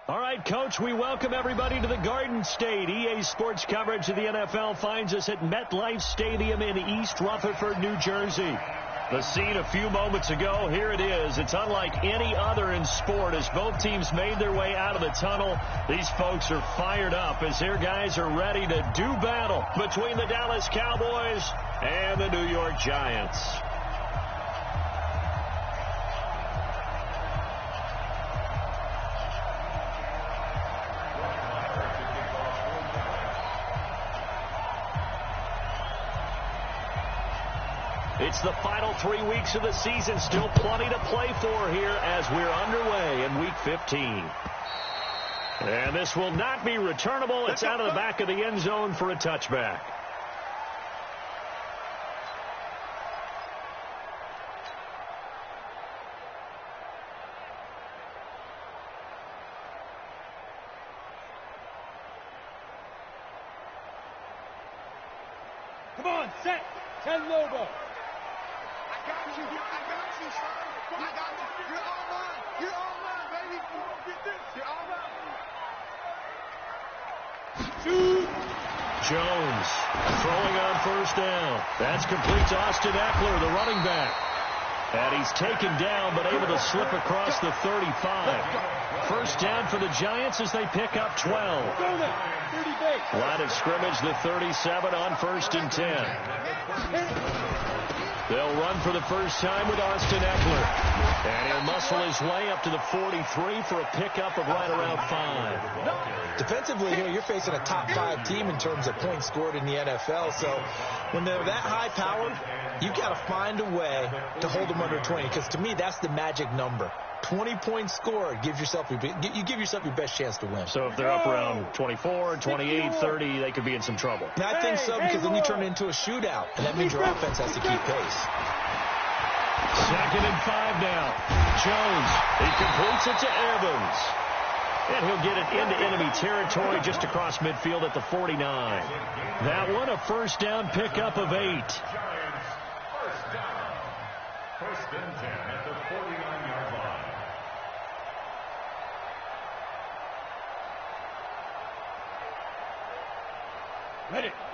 All right, Coach, we welcome everybody to the Garden State. EA Sports coverage of the NFL finds us at MetLife Stadium in East Rutherford, New Jersey. The scene a few moments ago, here it is. It's unlike any other in sport as both teams made their way out of the tunnel. These folks are fired up as their guys are ready to do battle between the Dallas Cowboys and the New York Giants. It's the final 3 weeks of the season. Still plenty to play for here as we're underway in Week 15. And this will not be returnable. It's out of the back of the end zone for a touchback. Come on, set. 10 Lobo. I got you, son. I got you. You're all mine. You're all mine, baby. Get this. You're all mine. Shoot. Jones throwing on first down. That's complete to Austin Eckler, the running back. And he's taken down, but able to slip across the 35. First down for the Giants as they pick up 12. Line of scrimmage, the 37 on 1st and 10. They'll run for the first time with Austin Eckler. And he'll muscle his way up to the 43 for a pickup of right around 5. Defensively here, you're facing a top 5 team in terms of points scored in the NFL. So when they're that high powered, you've got to find a way to hold them under 20. Because to me, that's the magic number. 20 points scored gives yourself you give yourself your best chance to win. So if they're up around 24, 28, 30, they could be in some trouble. And I think so, because then you turn it into a shootout, and that means your offense has to keep pace. 2nd and 5 now. Jones, he completes it to Evans. And he'll get it into enemy territory just across midfield at the 49. That one a first down pickup of 8. First down. 1st and 10 at the 49-yard line.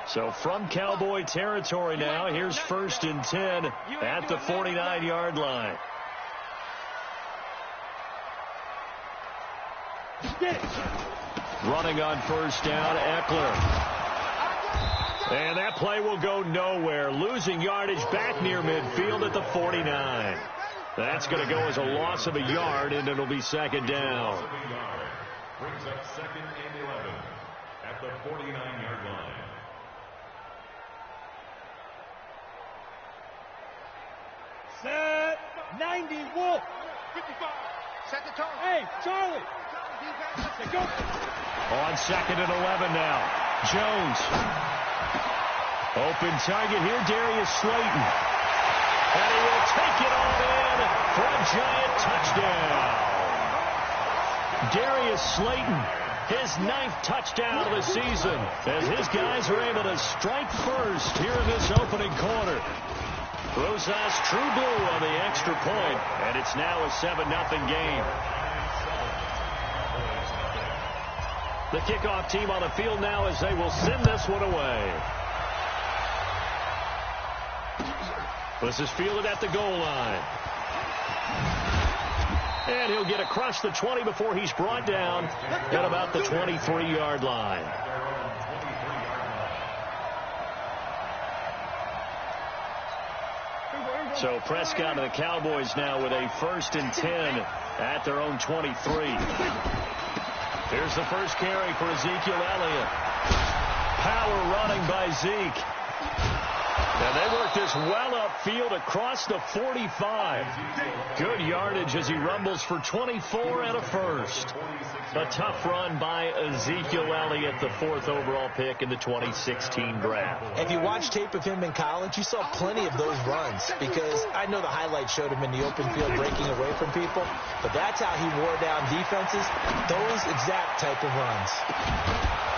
So from Cowboy territory now, here's 1st and 10 at the 49-yard line. Running on first down, Eckler. And that play will go nowhere. Losing yardage back near midfield at the 49. That's going to go as a loss of a yard, and it'll be 2nd down. Brings up 2nd and 11 at the 49-yard line. Set. 90 Wolf. 55. Set the tone. Hey, Charlie. Defense. Go. On 2nd and 11 now. Jones. Open target here, Darius Slayton. And he will take it all in for a Giant touchdown. Darius Slayton, his 9th touchdown of the season, as his guys are able to strike first here in this opening quarter. Rosas true blue on the extra point, and it's now a 7-0 game. The kickoff team on the field now as they will send this one away. This is fielded at the goal line. And he'll get across the 20 before he's brought down at about the 23-yard line. So Prescott and the Cowboys now with a 1st and 10 at their own 23. Here's the first carry for Ezekiel Elliott. Power running by Zeke. And they work this well upfield across the 45. Good yardage as he rumbles for 24 and a first. A tough run by Ezekiel Elliott, the 4th overall pick in the 2016 draft. If you watch tape of him in college, you saw plenty of those runs, because I know the highlights showed him in the open field breaking away from people, but that's how he wore down defenses, those exact type of runs.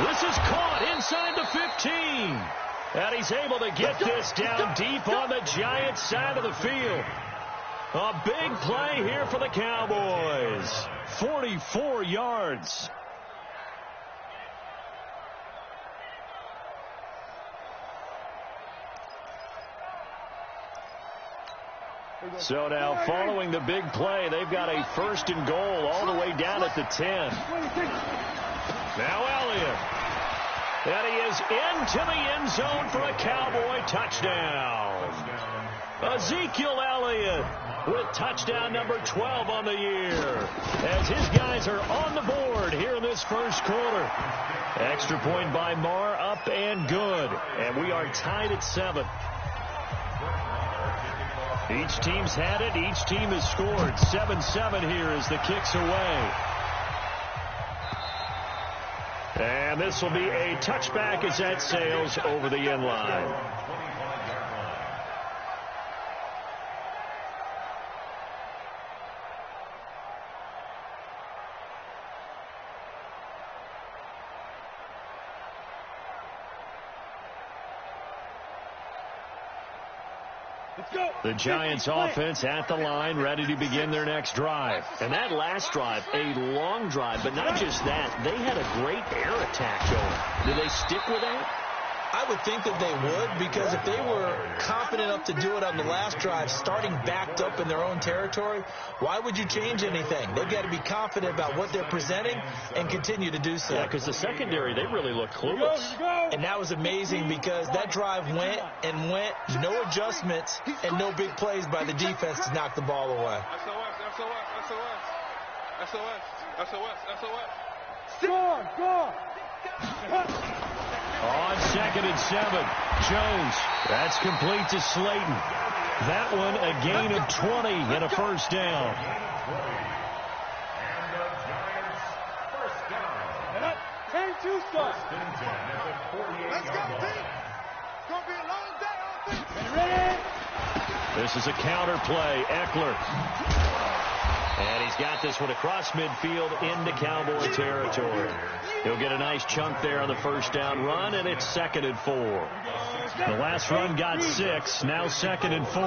This is caught inside the 15. And he's able to get this down deep on the Giants side of the field. A big play here for the Cowboys. 44 yards. So now following the big play, they've got a 1st and goal all the way down at the 10. Now Elliott. And he is into the end zone for a Cowboy touchdown. Ezekiel Elliott with touchdown number 12 on the year, as his guys are on the board here in this first quarter. Extra point by Marr, up and good. And we are tied at 7. Each team's had it. Each team has scored. 7-7 here as the kick's away. And this will be a touchback as that sails over the end line. The Giants offense at the line, ready to begin their next drive. And that last drive, a long drive, but not just that. They had a great air attack going. Do they stick with that? I would think that they would, because if they were confident enough to do it on the last drive, starting backed up in their own territory, why would you change anything? They've got to be confident about what they're presenting and continue to do so. Yeah, because the secondary, they really look clueless. And that was amazing because that drive went and went, no adjustments, and no big plays by the defense to knock the ball away. Go! On 2nd and 7, Jones. That's complete to Slayton. That one a gain of 20 and a first down. And the Giants' first down. 10-2 start. Let's go, team. It's going to be a long day on defense. Ready? This is a counter play. Eckler. And he's got this one across midfield into Cowboy territory. He'll get a nice chunk there on the first down run, and it's 2nd and 4. The last run got 6, now 2nd and 4.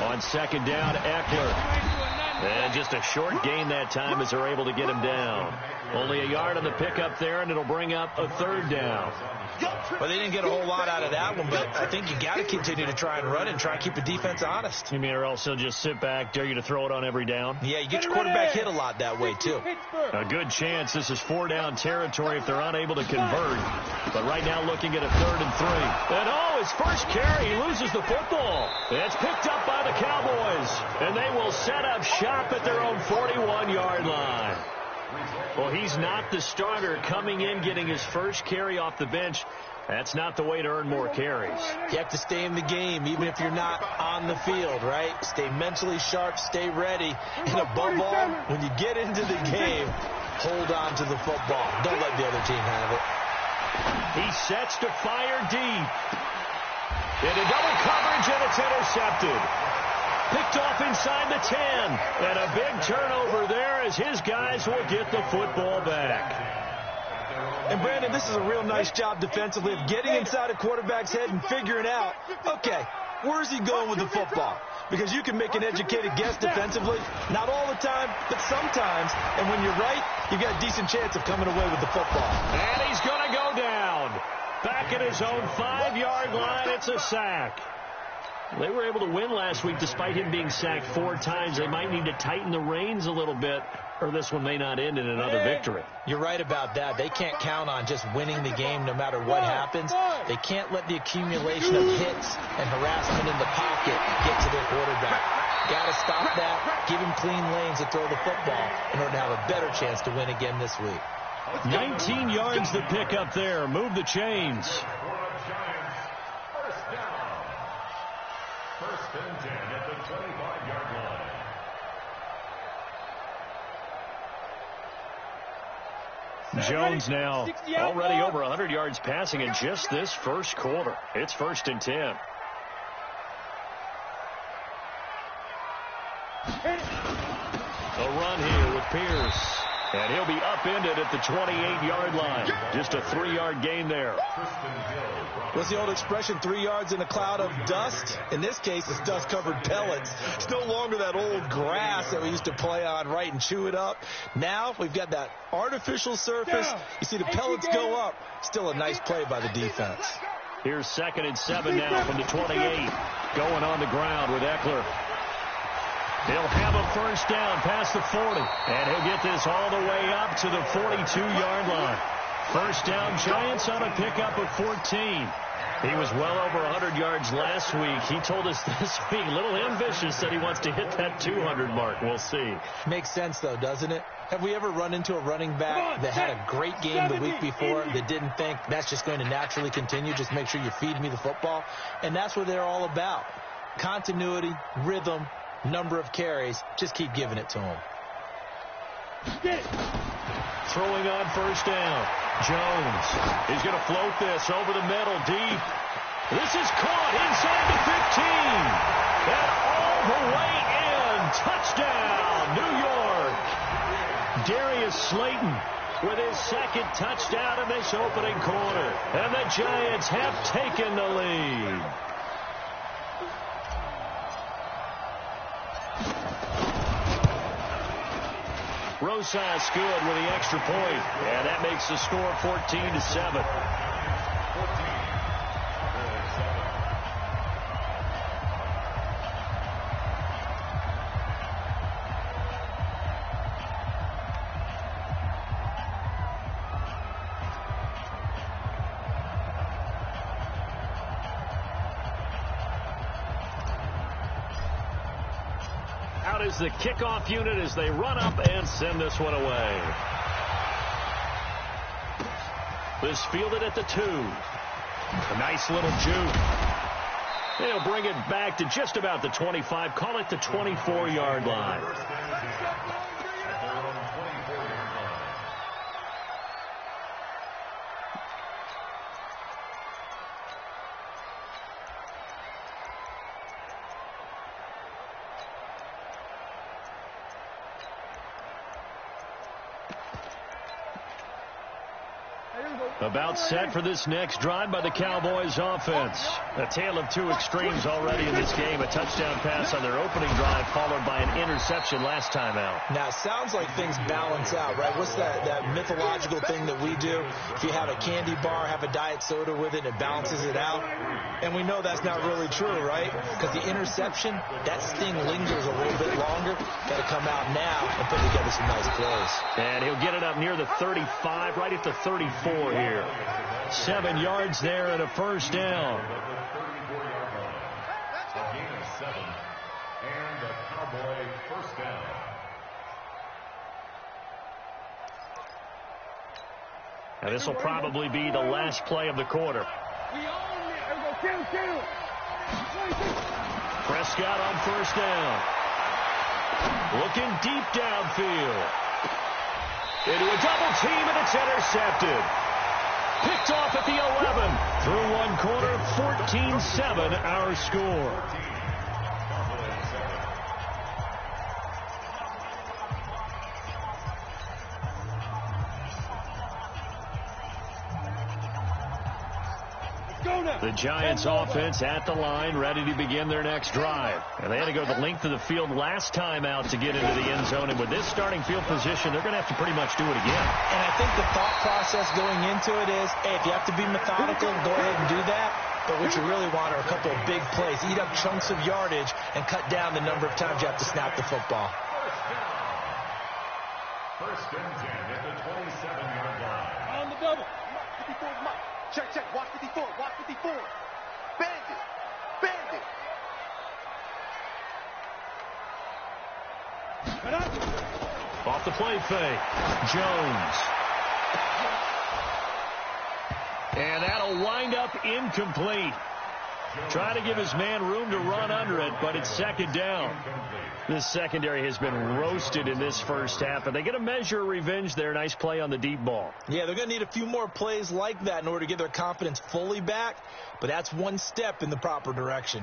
On 2nd down, Eckler. And just a short gain that time as they're able to get him down. Only a yard on the pickup there, and it'll bring up a 3rd down. Well, they didn't get a whole lot out of that one, but I think you got to continue to try and run and try and keep the defense honest. You mean or else they'll just sit back, dare you to throw it on every down? Yeah, you get your quarterback hit a lot that way, too. A good chance this is 4-down territory if they're unable to convert. But right now looking at a 3rd and 3. And his first carry, he loses the football. It's picked up by the Cowboys. And they will set up shop at their own 41-yard line. Well, he's not the starter coming in, getting his first carry off the bench. That's not the way to earn more carries. You have to stay in the game, even if you're not on the field, right? Stay mentally sharp, stay ready. And above all, when you get into the game, hold on to the football. Don't let the other team have it. He sets to fire deep. Into double coverage, and it's intercepted. Picked off inside the 10. And a big turnover there as his guys will get the football back. And, Brandon, this is a real nice job defensively of getting inside a quarterback's head and figuring out, okay, where's he going with the football? Because you can make an educated guess defensively. Not all the time, but sometimes. And when you're right, you've got a decent chance of coming away with the football. And he's going to go down. Back at his own 5-yard line, it's a sack. They were able to win last week despite him being sacked 4 times. They might need to tighten the reins a little bit, or this one may not end in another victory. You're right about that. They can't count on just winning the game no matter what happens. They can't let the accumulation of hits and harassment in the pocket get to their quarterback. Got to stop that, give him clean lanes to throw the football in order to have a better chance to win again this week. 19 yards to pick up there. Move the chains. First and 10 at the 25-yard line. Jones now already over 100 yards passing in just this first quarter. It's 1st and 10. A run here with Pierce. And he'll be upended at the 28-yard line. Just a 3-yard gain there. What's the old expression, 3 yards in a cloud of dust? In this case, it's dust-covered pellets. It's no longer that old grass that we used to play on, right, and chew it up. Now we've got that artificial surface. You see the pellets go up. Still a nice play by the defense. Here's 2nd and 7 now from the 28. Going on the ground with Eckler. He'll have a first down past the 40. And he'll get this all the way up to the 42-yard line. First down, Giants on a pickup of 14. He was well over 100 yards last week. He told us this week, a little ambitious, that he wants to hit that 200 mark. We'll see. Makes sense, though, doesn't it? Have we ever run into a running back that had a great game the week before that didn't think that's just going to naturally continue? Just make sure you feed me the football. And that's what they're all about. Continuity, rhythm, number of carries. Just keep giving it to him. Throwing on first down. Jones. He's going to float this over the middle, deep. This is caught inside the 15. And all the way in. Touchdown, New York. Darius Slayton with his 2nd touchdown in this opening quarter. And the Giants have taken the lead. Rosas good with the extra point. And that makes the score 14-7. Out is the kickoff unit as they run up and send this one away. This fielded at the 2. A nice little juke. They'll bring it back to just about the 25. Call it the 24-yard line. About set for this next drive by the Cowboys offense. A tale of two extremes already in this game. A touchdown pass on their opening drive followed by an interception last time out. Now, it sounds like things balance out, right? What's that mythological thing that we do? If you have a candy bar, have a diet soda with it, it balances it out. And we know that's not really true, right? Because the interception, that sting lingers a little bit longer. Got to come out now and put together some nice plays. And he'll get it up near the 35, right at the 34 here. 7 yards there and a first down. A gain of 7 and a Cowboy first down. And this will probably be the last play of the quarter. Prescott on first down. Looking deep downfield. Into a double team, and it's intercepted. Picked off at the 11. Through one quarter, 14-7 our score. The Giants offense at the line, ready to begin their next drive. And they had to go the length of the field last time out to get into the end zone. And with this starting field position, they're going to have to pretty much do it again. And I think the thought process going into it is, hey, if you have to be methodical, go ahead and do that. But what you really want are a couple of big plays. Eat up chunks of yardage and cut down the number of times you have to snap the football. First and 10 at the 27-yard line. On the double. Check, check. Watch 54. Watch 54. Bandit. Bandit. Off the play fake. Jones. And that'll wind up incomplete. Trying to give his man room to run under it, but it's second down. This secondary has been roasted in this first half, and they get a measure of revenge there. Nice play on the deep ball. Yeah, they're going to need a few more plays like that in order to get their confidence fully back, but that's one step in the proper direction.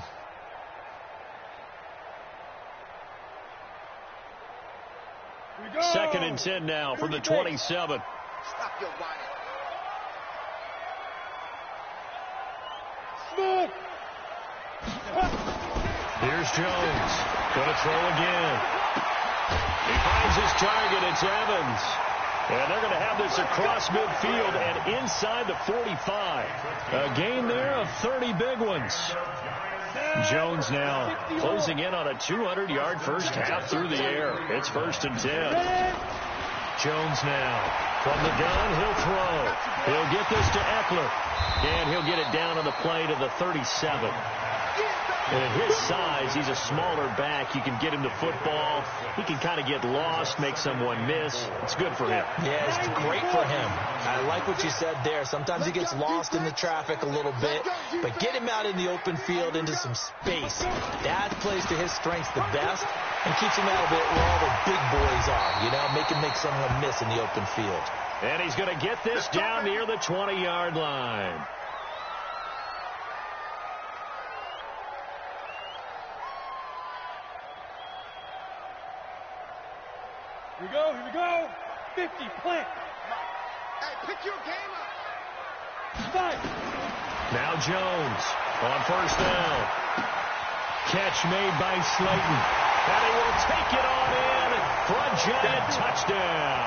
Here we 2nd and 10 now from the 27. Stop your whining. Smooth. Here's Jones. Going to throw again. He finds his target. It's Evans. And they're going to have this across midfield and inside the 45. A gain there of 30 big ones. Jones now closing in on a 200-yard first half through the air. It's 1st and 10. Jones now from the gun. He'll throw. He'll get this to Eckler. And he'll get it down on the play to the 37. And at his size, he's a smaller back. You can get him to football. He can kind of get lost, make someone miss. It's good for him. Yeah, it's great for him. I like what you said there. Sometimes he gets lost in the traffic a little bit, but get him out in the open field into some space. That plays to his strengths the best and keeps him out of it where all the big boys are, you know, make him make someone miss in the open field. And he's going to get this down near the 20-yard line. Here we go, here we go. 50, plant. Hey, pick your game up. Fight. Now Jones on 1st down. Catch made by Slayton. And he will take it on in for a giant touchdown.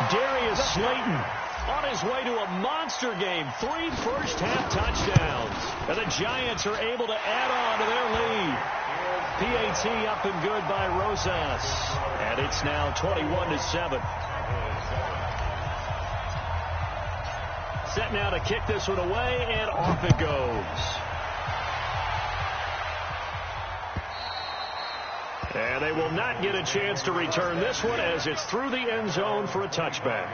Darius Slayton on his way to a monster game. 3 first-half touchdowns. And the Giants are able to add on to their lead. PAT up and good by Rosas. And it's now 21-7. Set now to kick this one away, and off it goes. And they will not get a chance to return this one as it's through the end zone for a touchback.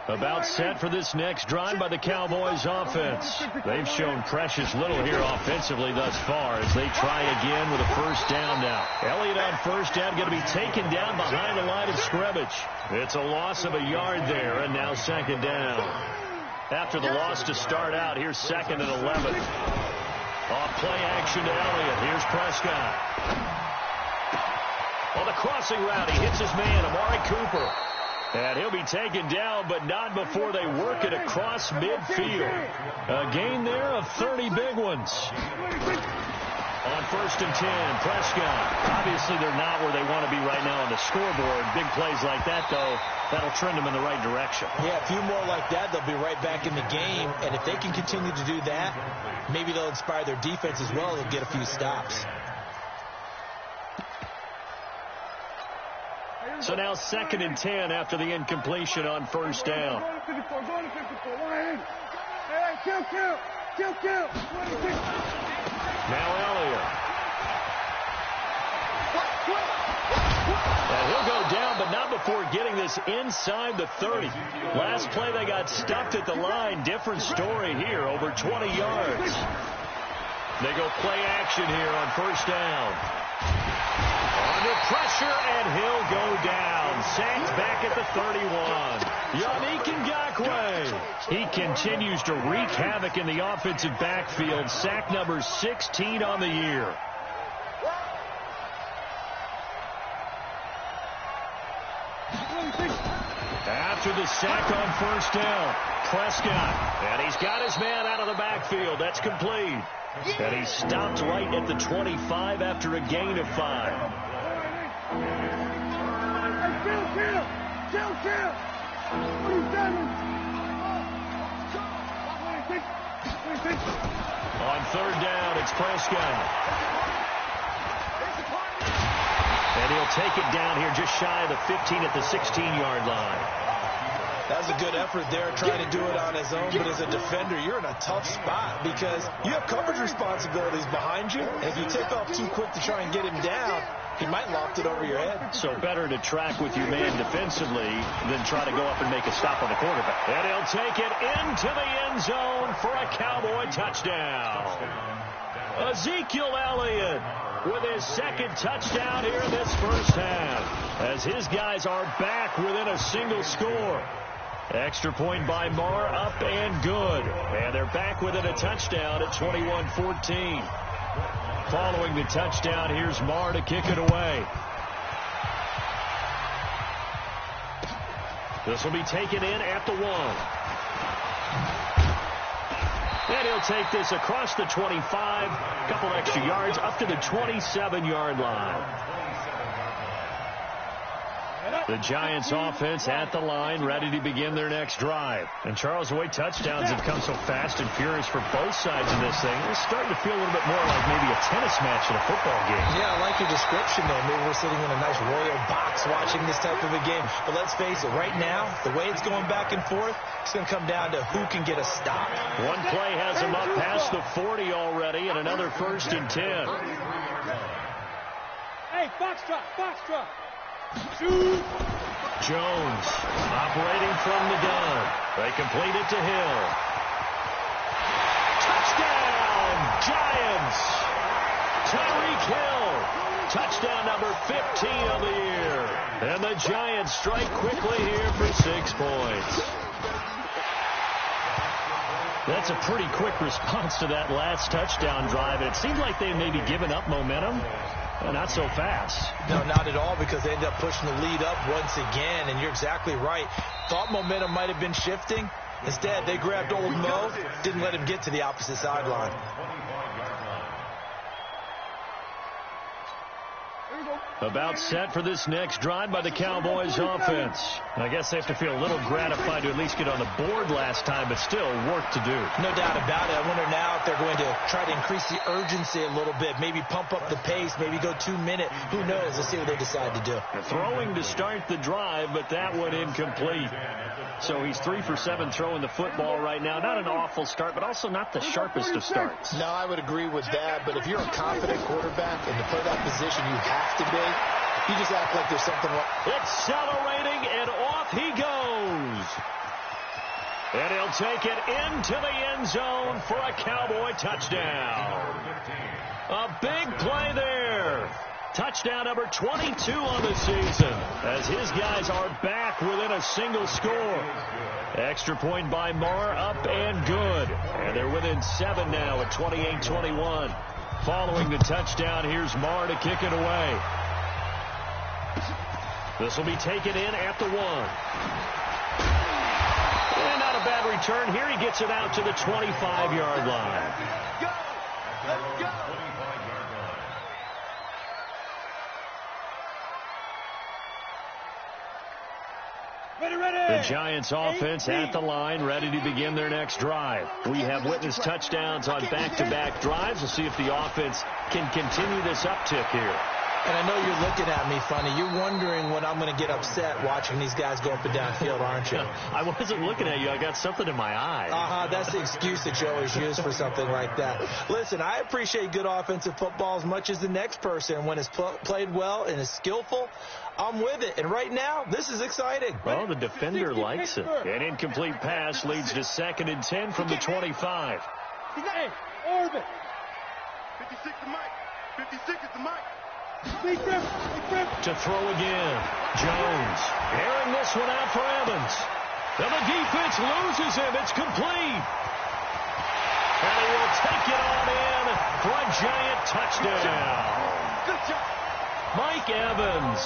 About set for this next drive by the Cowboys offense. They've shown precious little here offensively thus far as they try again with a first down now. Elliott on first down going to be taken down behind the line of scrimmage. It's a loss of a yard there, and now 2nd down. After the loss to start out, here's 2nd and 11. Off play action to Elliott. Here's Prescott. On the crossing route, he hits his man, Amari Cooper. And he'll be taken down, but not before they work it across midfield. A gain there of 30 big ones. On 1st and 10, Prescott. Obviously, they're not where they want to be right now on the scoreboard. Big plays like that, though, that'll trend them in the right direction. Yeah, a few more like that, they'll be right back in the game. And if they can continue to do that, maybe they'll inspire their defense as well. They'll get a few stops. So now 2nd and 10 after the incompletion on first down. Going to 54, going to 54. Hey, kill. Now Elliott. And he'll go down, but not before getting this inside the 30. Last play they got stuffed at the line. Different story here, over 20 yards. They go play action here on first down. Under pressure, and he'll go down. Sacked back at the 31. Yannick Ngakoue. He continues to wreak havoc in the offensive backfield. Sack number 16 on the year. After the sack on first down, Prescott. And he's got his man out of the backfield. That's complete. And he stopped right at the 25 after a gain of 5. Kill. 27. On third down, it's Prescott. And he'll take it down here just shy of the 15 at the 16-yard line. That was a good effort there, trying to do it on his own. But as a defender, you're in a tough spot because you have coverage responsibilities behind you. And if you take off too quick to try and get him down, he might loft it over your head. So better to track with your man defensively than try to go up and make a stop on the quarterback. And he'll take it into the end zone for a Cowboy touchdown. Ezekiel Elliott with his second touchdown here in this first half, as his guys are back within a single score. Extra point by Marr, up and good. And they're back within a touchdown at 21-14. Following the touchdown, here's Marr to kick it away. This will be taken in at the 1. And he'll take this across the 25, a couple extra yards, up to the 27-yard line. The Giants offense at the line, ready to begin their next drive. And Charles, the way touchdowns have come so fast and furious for both sides in this thing, it's starting to feel a little bit more like maybe a tennis match in a football game. Yeah, I like your description there. Maybe we're sitting in a nice royal box watching this type of a game. But let's face it, right now, the way it's going back and forth, it's going to come down to who can get a stop. One play has him up past the 40 already, and another 1st and 10. Hey, foxtrot. Jones operating from the gun. They complete it to Hill. Touchdown, Giants! Tyreek Hill. Touchdown number 15 of the year. And the Giants strike quickly here for 6 points. That's a pretty quick response to that last touchdown drive. It seemed like they may be giving up momentum. Not so fast. No, not at all, because they ended up pushing the lead up once again, and you're exactly right. Thought momentum might have been shifting. Instead, they grabbed old Mo, didn't let him get to the opposite sideline. About set for this next drive by the Cowboys offense. I guess they have to feel a little gratified to at least get on the board last time, but still work to do. No doubt about it. I wonder now if they're going to try to increase the urgency a little bit, maybe pump up the pace, maybe go 2-minute. Who knows? Let's see what they decide to do. They're throwing to start the drive, but that one incomplete. So he's 3 for 7 throwing the football right now. Not an awful start, but also not the sharpest of starts. No, I would agree with that. But if you're a confident quarterback and to play that position you have to be, you just act like there's something wrong. Accelerating, and off he goes. And he'll take it into the end zone for a Cowboy touchdown. A big play there. Touchdown number 22 on the season, as his guys are back within a single score. Extra point by Marr, up and good. And they're within 7 now at 28-21. Following the touchdown, here's Marr to kick it away. This will be taken in at the 1. And not a bad return here. He gets it out to the 25-yard line. Let's go. The Giants offense at the line, ready to begin their next drive. We have witnessed touchdowns on back-to-back drives. We'll see if the offense can continue this uptick here. And I know you're looking at me funny. You're wondering when I'm going to get upset watching these guys go up and down field, aren't you? I wasn't looking at you. I got something in my eye. That's the excuse that you always use for something like that. Listen, I appreciate good offensive football as much as the next person. When it's played well and is skillful, I'm with it. And right now, this is exciting. Well, the defender likes it. An incomplete pass leads to 2nd and 10 from the 25. Hey, Orbit. 56 to Mike. 56 is the Mike. To throw again. Jones airing this one out for Evans. And the defense loses him. It's complete. And he will take it on in for a Giant touchdown. Good job. Mike Evans.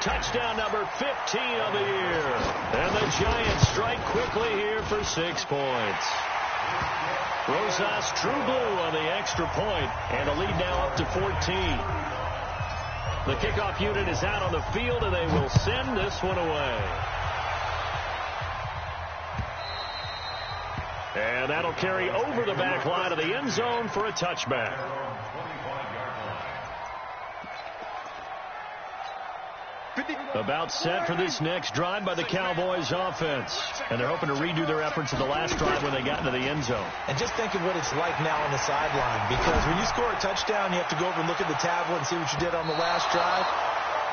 Touchdown number 15 of the year. And the Giants strike quickly here for 6 points. Rosas True Blue on the extra point, and the lead now up to 14. The kickoff unit is out on the field, and they will send this one away. And that'll carry over the back line of the end zone for a touchback. About set for this next drive by the Cowboys offense. And they're hoping to redo their efforts in the last drive when they got into the end zone. And just think of what it's like now on the sideline. Because when you score a touchdown, you have to go over and look at the tablet and see what you did on the last drive.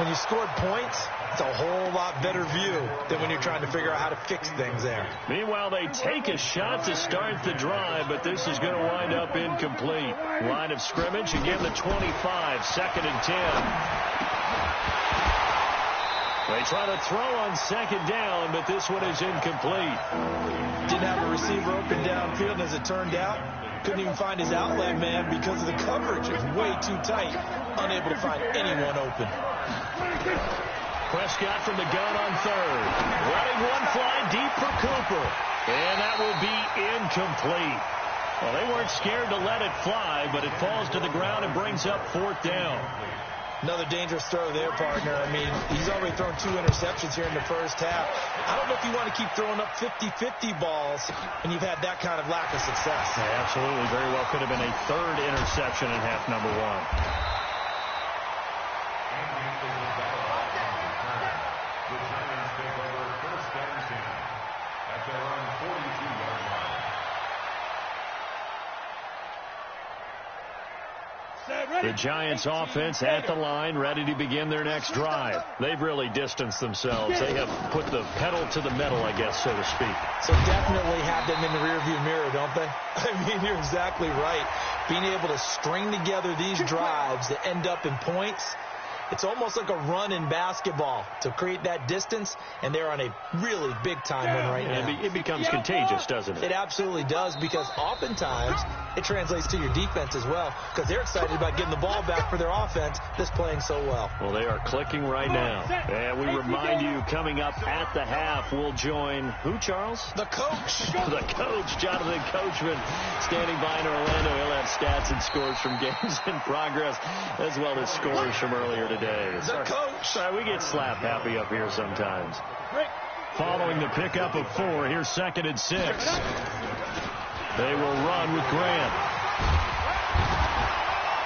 When you scored points, It's a whole lot better view than when you're trying to figure out how to fix things there. Meanwhile, they take a shot to start the drive, but this is going to wind up incomplete. Line of scrimmage, again the 25, 2nd and 10. They try to throw on 2nd down, but this one is incomplete. Didn't have a receiver open downfield, and as it turned out, couldn't even find his outlet man because of the coverage. It was way too tight, unable to find anyone open. Prescott from the gun on 3rd. Letting one fly deep for Cooper. And that will be incomplete. Well, they weren't scared to let it fly, but it falls to the ground and brings up 4th down. Another dangerous throw there, partner. I mean, he's already thrown 2 interceptions here in the first half. I don't know if you want to keep throwing up 50-50 balls when you've had that kind of lack of success. Yeah, absolutely. Very well could have been a 3rd interception in half number 1. The Giants take over 1st and 10 at their own 42-yard line. The Giants offense at the line, ready to begin their next drive. They've really distanced themselves. They have put the pedal to the metal, I guess, so to speak. So definitely have them in the rearview mirror, don't they? I mean, you're exactly right. Being able to string together these drives that end up in points, it's almost like a run in basketball to create that distance, and they're on a really big-time one right now. It becomes contagious, doesn't it? It absolutely does, because oftentimes it translates to your defense as well, because they're excited about getting the ball back for their offense that's playing so well. Well, they are clicking right now. And we remind you, coming up at the half, we'll join who, Charles? The coach. The coach, Jonathan Coachman, standing by in Orlando. He'll have stats and scores from games in progress, as well as scores from earlier today. The coach. Sorry, we get slap happy up here sometimes. Following the pickup of 4, here's 2nd and 6. They will run with Grant.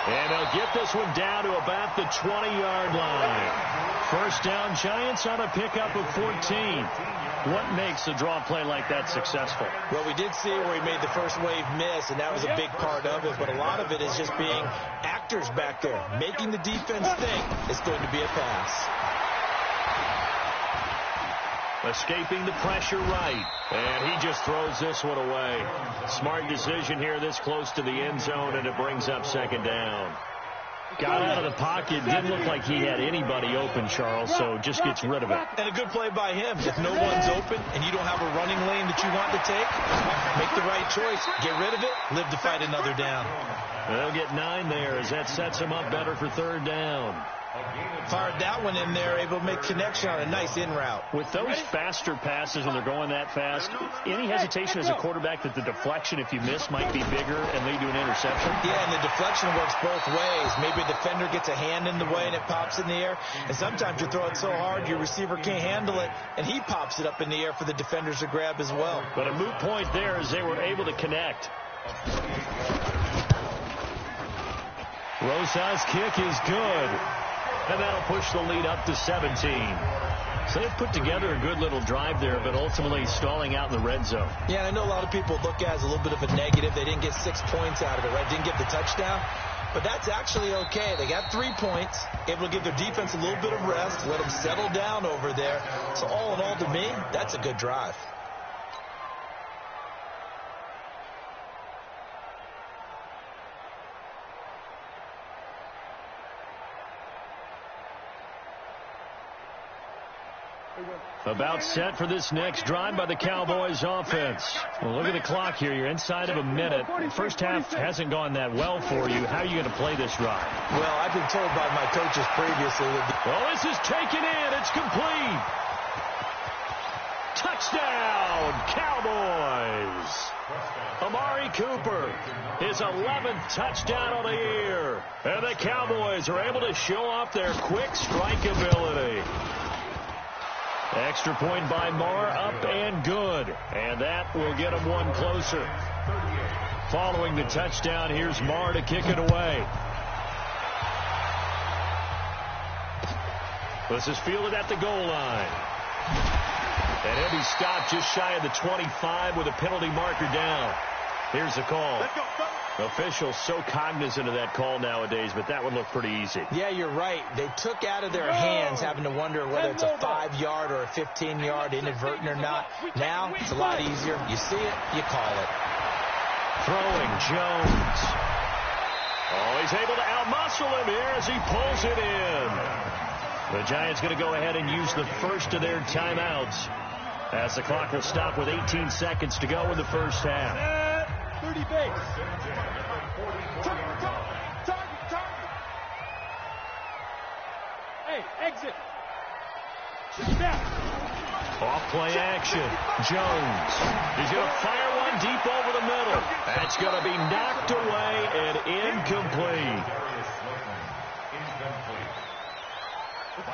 And they'll get this one down to about the 20-yard line. 1st down, Giants on a pickup of 14. What makes a draw play like that successful? Well, we did see where he made the first wave miss, and that was a big part of it. But a lot of it is just being actors back there, making the defense think it's going to be a pass. Escaping the pressure right. And he just throws this one away. Smart decision here this close to the end zone, and it brings up 2nd down. Got out of the pocket. Didn't look like he had anybody open, Charles, so just gets rid of it. And a good play by him. If no one's open and you don't have a running lane that you want to take, make the right choice. Get rid of it. Live to fight another down. They'll get 9 there as that sets him up better for 3rd down. Fired that one in there, able to make connection on a nice in route. With those faster passes when they're going that fast, any hesitation as a quarterback that the deflection, if you miss, might be bigger and lead to an interception? Yeah, and the deflection works both ways. Maybe a defender gets a hand in the way and it pops in the air. And sometimes you throw it so hard your receiver can't handle it, and he pops it up in the air for the defenders to grab as well. But a moot point there as they were able to connect. Rosa's kick is good. And that'll push the lead up to 17. So they've put together a good little drive there, but ultimately stalling out in the red zone. Yeah, I know a lot of people look at it as a little bit of a negative. They didn't get 6 points out of it, right? Didn't get the touchdown. But that's actually okay. They got 3 points, able to give their defense a little bit of rest, let them settle down over there. So all in all, to me, that's a good drive. About set for this next drive by the Cowboys offense. Well, look at the clock here. You're inside of a minute. First half hasn't gone that well for you. How are you going to play this drive? Well, I've been told by my coaches previously that... Well, this is taken in. It's complete. Touchdown, Cowboys. Amari Cooper, his 11th touchdown of the year. And the Cowboys are able to show off their quick strike ability. Extra point by Marr, up and good. And that will get him one closer. Following the touchdown, here's Marr to kick it away. This is fielded at the goal line. And heavy stop just shy of the 25 with a penalty marker down. Here's the call. Let's go. Officials so cognizant of that call nowadays, but that would look pretty easy. Yeah, you're right. They took out of their hands having to wonder whether it's a 5-yard or a 15-yard, inadvertent or not. Now, it's a lot easier. You see it, you call it. Throwing Jones. Oh, he's able to outmuscle him here as he pulls it in. The Giants going to go ahead and use the first of their timeouts as the clock will stop with 18 seconds to go in the first half. 30 base. Hey, exit. Off play action. Jones. He's going to fire one deep over the middle. That's going to be knocked away and incomplete.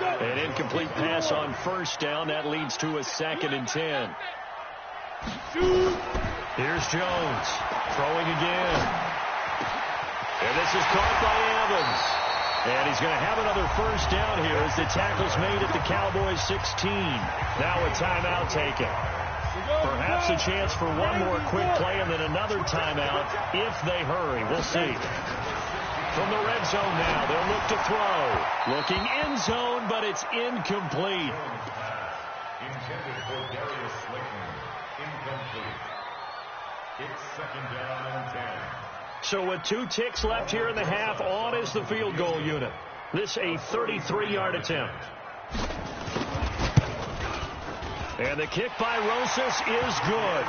An incomplete pass on first down. That leads to a 2nd and 10. Here's Jones. Throwing again. And this is caught by Evans. And he's going to have another first down here as the tackle's made at the Cowboys 16. Now a timeout taken. Perhaps a chance for one more quick play and then another timeout if they hurry. We'll see. From the red zone now, they'll look to throw. Looking end zone, but it's incomplete. Intended for Darius Slayton. Incomplete. It's 2nd down and 10. So with 2 ticks left here in the half, on is the field goal unit. This a 33-yard attempt. And the kick by Rosas is good.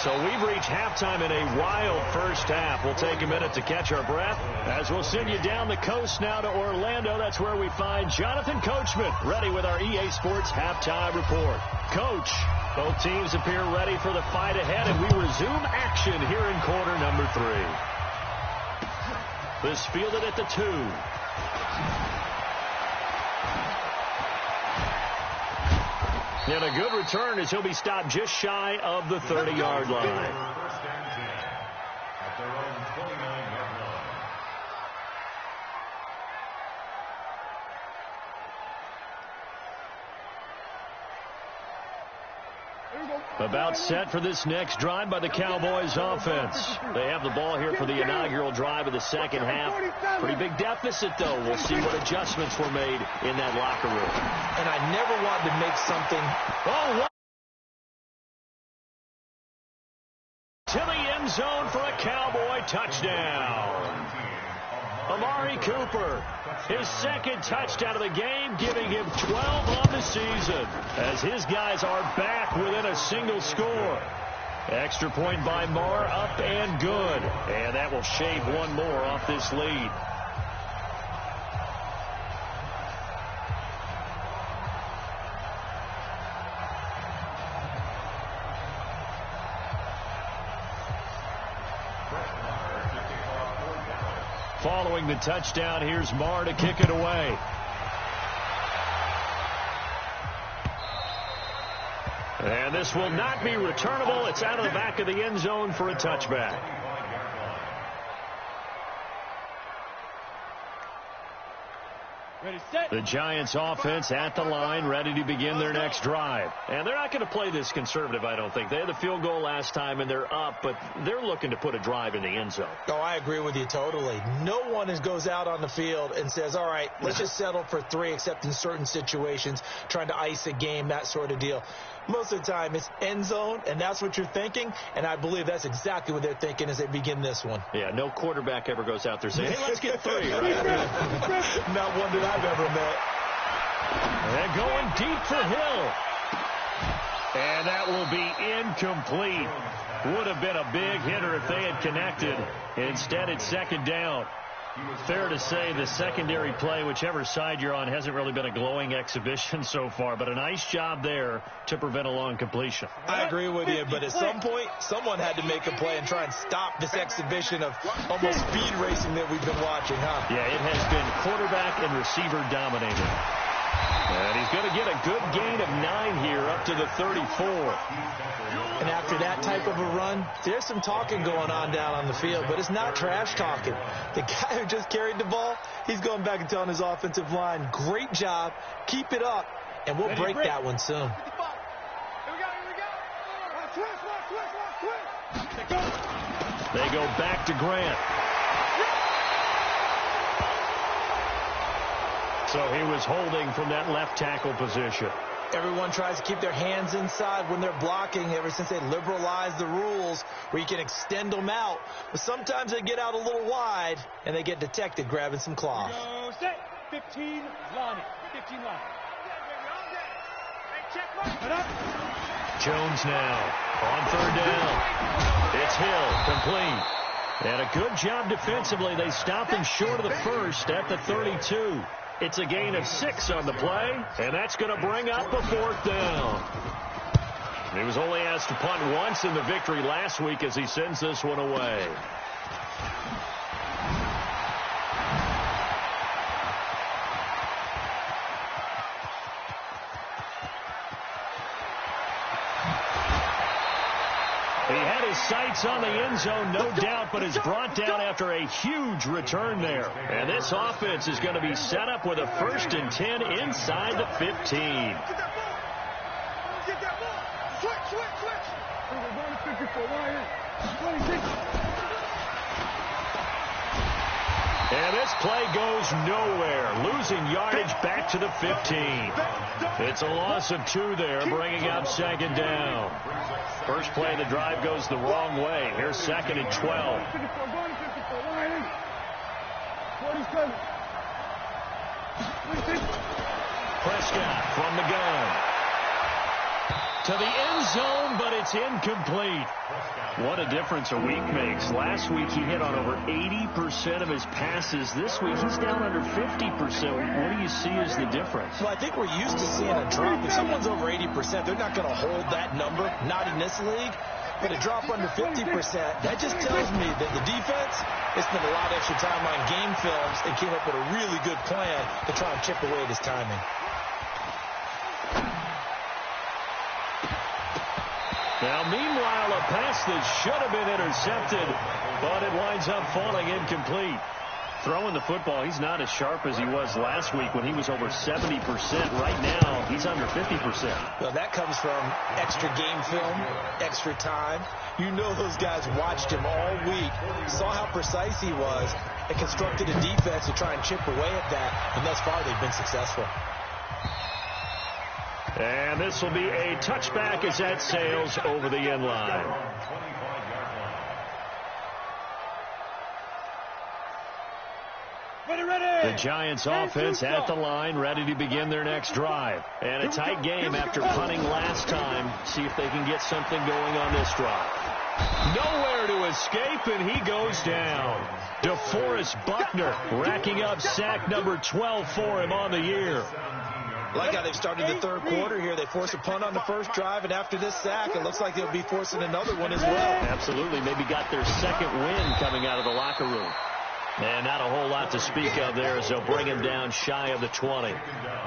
So we've reached halftime in a wild first half. We'll take a minute to catch our breath as we'll send you down the coast now to Orlando. That's where we find Jonathan Coachman ready with our EA Sports halftime report. Coach, both teams appear ready for the fight ahead, and we resume action here in quarter number 3. This fielded at the 2. And a good return as he'll be stopped just shy of the 30-yard line. First and 10 at their own 29-yard line. About set for this next drive by the Cowboys offense. They have the ball here for the inaugural drive of the second half. Pretty big deficit, though. We'll see what adjustments were made in that locker room. And I never wanted to make something. Oh, to the end zone for a Cowboy touchdown. Amari Cooper, his 2nd touchdown of the game, giving him 12 on the season as his guys are back within a single score. Extra point by Marr, up and good. And that will shave one more off this lead. Following the touchdown, here's Marr to kick it away. And this will not be returnable. It's out of the back of the end zone for a touchback. The Giants offense at the line, ready to begin their next drive. And they're not going to play this conservative, I don't think. They had the field goal last time, and they're up, but they're looking to put a drive in the end zone. Oh, I agree with you totally. No one goes out on the field and says, all right, let's just settle for 3, except in certain situations, trying to ice a game, that sort of deal. Most of the time, it's end zone, and that's what you're thinking, and I believe that's exactly what they're thinking as they begin this one. Yeah, no quarterback ever goes out there saying, hey, let's get 3, right? Not one that I've ever met. They're going deep for Hill. And that will be incomplete. Would have been a big hitter if they had connected. Instead, it's 2nd down. Fair to say the secondary play, whichever side you're on, hasn't really been a glowing exhibition so far, but a nice job there to prevent a long completion. I agree with you, but at some point, someone had to make a play and try and stop this exhibition of almost speed racing that we've been watching, huh? Yeah, it has been quarterback and receiver dominated. And he's going to get a good gain of 9 here up to the 34. And after that type of a run, there's some talking going on down on the field, but it's not trash talking. The guy who just carried the ball, he's going back and telling his offensive line, great job, keep it up, and we'll break that one soon. Here we go. Switch. They go back to Grant. So he was holding from that left tackle position. Everyone tries to keep their hands inside when they're blocking ever since they liberalized the rules where you can extend them out. But sometimes they get out a little wide and they get detected grabbing some cloth. Go set. 15 line. 15 line. Jones now on third down. It's Hill, complete. And a good job defensively. They stopped him short of the first at the 32. It's a gain of 6 on the play, and that's going to bring up a 4th down. He was only asked to punt once in the victory last week as he sends this one away. He had his sights on the end zone, no doubt, but is brought down after a huge return there. And this offense is going to be set up with a 1st and 10 inside the 15. Get that ball. Switch. We're going to 54. Line in. 26. And this play goes nowhere, losing yardage back to the 15. It's a loss of 2 there, bringing up 2nd down. First play of the drive goes the wrong way. Here's 2nd and 12. 54. Going to 54. Line in. 47. 26. Prescott from the gun. To the end zone, but it's incomplete. What a difference a week makes. Last week he hit on over 80% of his passes. This week he's down under 50%. What do you see as the difference? Well, I think we're used to seeing a drop. If someone's over 80%, they're not going to hold that number, not in this league. But a drop under 50%, that just tells me that the defense, they spent a lot of extra time on game films and came up with a really good plan to try and chip away at his timing. Now, meanwhile, a pass that should have been intercepted, but it winds up falling incomplete. Throwing the football, he's not as sharp as he was last week when he was over 70%. Right now, he's under 50%. Well, that comes from extra game film, extra time. You know those guys watched him all week, saw how precise he was, and constructed a defense to try and chip away at that, and thus far they've been successful. And this will be a touchback as that sails over the end line. Ready. The Giants offense at the line, ready to begin their next drive. And a tight game after punting last time. See if they can get something going on this drive. Nowhere to escape, and he goes down. DeForest Buckner racking up sack number 12 for him on the year. Like how they've started the third quarter here. They force a punt on the first drive, and after this sack, it looks like they'll be forcing another one as well. Absolutely. Maybe got their second win coming out of the locker room. And not a whole lot to speak of there as they'll bring him down shy of the 20.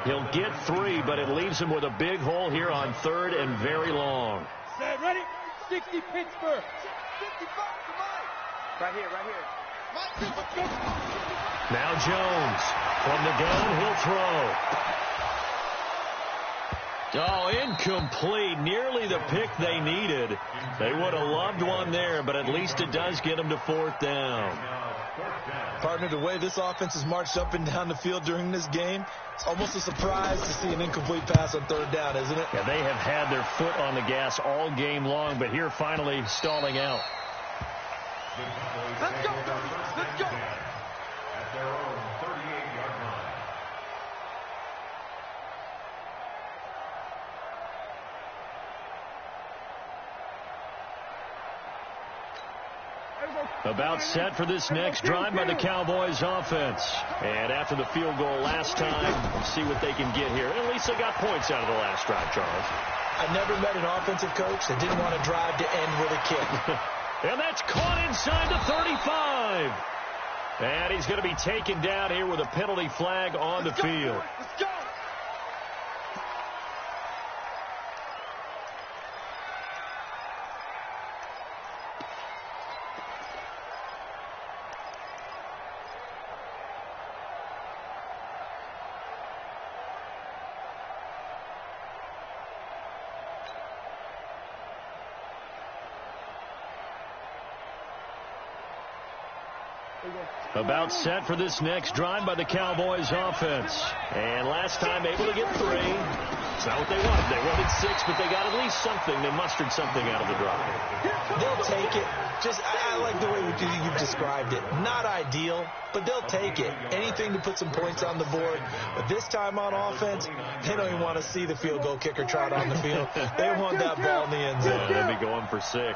He'll get 3, but it leaves him with a big hole here on 3rd and very long. Set, ready. 60 Pittsburgh. 55 to Mike. Right here. Mike, Now Jones from the gun, he'll throw. Oh, incomplete. Nearly the pick they needed. They would have loved one there, but at least it does get them to 4th down. Partner, the way this offense has marched up and down the field during this game, it's almost a surprise to see an incomplete pass on 3rd down, isn't it? Yeah, they have had their foot on the gas all game long, but here finally stalling out. let's go, baby. Let's go. At their own 38-yard line. About set for this next drive by the Cowboys offense. And after the field goal last time, let's see what they can get here. At least they got points out of the last drive, Charles. I never met an offensive coach that didn't want to drive to end with a kick. And that's caught inside the 35. And he's going to be taken down here with a penalty flag on the field. Let's go. About set for this next drive by the Cowboys offense. And last time able to get 3. It's not what they wanted. They wanted 6, but they got at least something. They mustered something out of the drive. They'll take it. I like the way you've described it. Not ideal, but they'll take it. Anything to put some points on the board. But this time on offense, they don't even want to see the field goal kicker trot on the field. They want that ball in the end zone. Yeah, they'll be going for 6. 25 to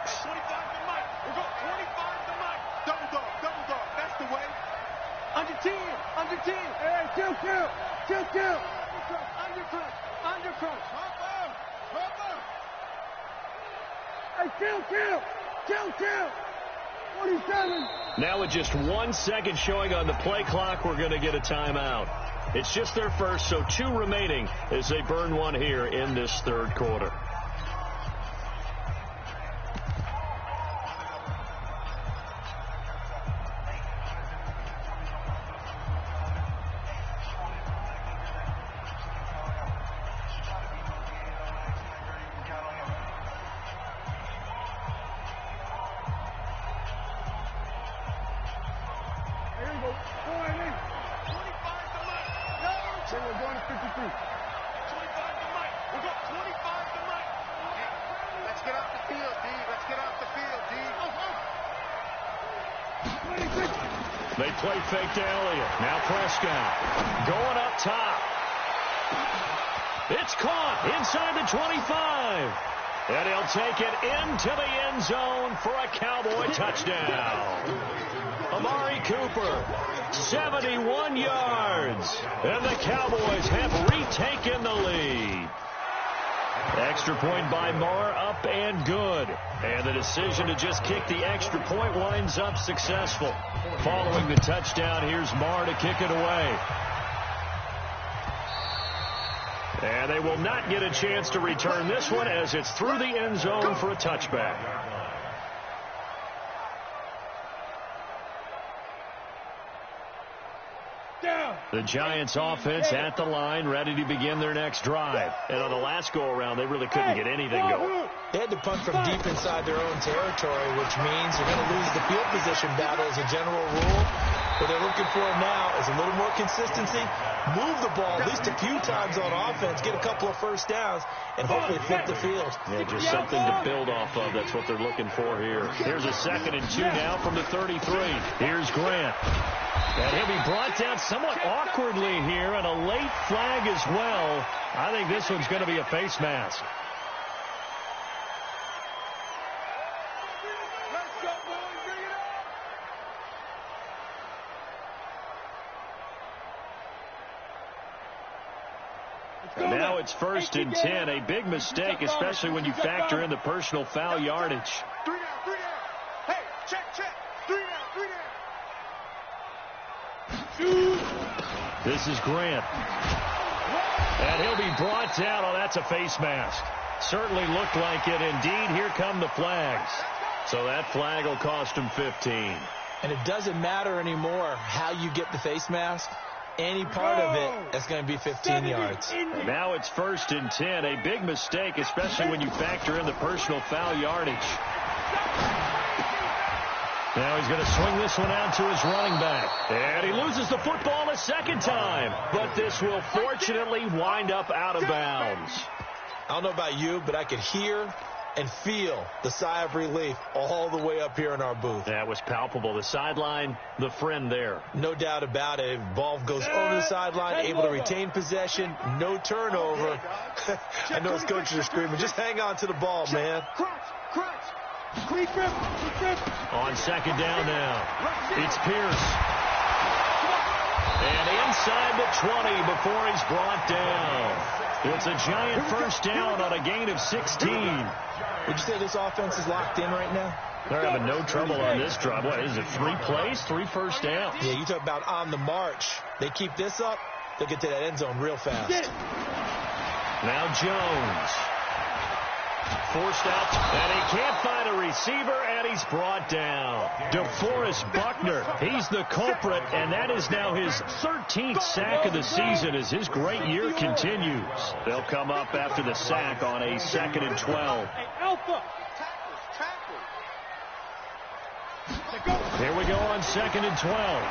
Mike. We'll go 25 to Mike. Double dog. That's the way. Under 10. Hey, chill. Undercrunch. Hop up. Hey, chill. 47. Now with just 1 second showing on the play clock, we're going to get a timeout. It's just their first, so 2 remaining as they burn 1 here in this third quarter. They play fake to Elliott. Now Prescott going up top. It's caught inside the 25. And he'll take it into the end zone for a Cowboy touchdown. Amari Cooper, 71 yards. And the Cowboys have retaken the lead. Extra point by Marr, up and good. And the decision to just kick the extra point winds up successful. Following the touchdown, here's Marr to kick it away. And they will not get a chance to return this one as it's through the end zone for a touchback. The Giants offense at the line, ready to begin their next drive. And on the last go-around, they really couldn't get anything going. They had to punt from deep inside their own territory, which means they're going to lose the field position battle as a general rule. What they're looking for now is a little more consistency, move the ball at least a few times on offense, get a couple of first downs, and hopefully flip the field. Yeah, just something to build off of. That's what they're looking for here. Here's a 2nd and 2 now from the 33. Here's Grant. And he'll be brought down somewhat awkwardly here, and a late flag as well. I think this one's going to be a face mask. And now it's 1st and 10. A big mistake, especially when you factor in the personal foul yardage. 3 down. Hey, check. 3 down. This is Grant. And he'll be brought down. Oh, that's a face mask. Certainly looked like it. Indeed, here come the flags. So that flag will cost him 15. And it doesn't matter anymore how you get the face mask. Any part of it, that's going to be 15 yards. And now it's 1st and 10. A big mistake, especially when you factor in the personal foul yardage. Now he's going to swing this one out to his running back. And he loses the football a second time. But this will fortunately wind up out of bounds. I don't know about you, but I could hear and feel the sigh of relief all the way up here in our booth. That was palpable. The sideline, the friend there. No doubt about it. Ball goes over the sideline, able to retain possession, no turnover. I know his coaches are screaming, just hang on to the ball, man. Crunch. On 2nd down now, it's Pierce. And inside the 20 before he's brought down. It's a giant first down on a gain of 16. Would you say this offense is locked in right now? They're having no trouble on this drive. What is it, 3 plays, 3 first downs? Yeah, you talk about on the march. They keep this up, they'll get to that end zone real fast. Now Jones. Forced out, and he can't find a receiver, and he's brought down. DeForest Buckner, he's the culprit, and that is now his 13th sack of the season as his great year continues. They'll come up after the sack on a 2nd and 12. Alpha. Here we go on 2nd and 12.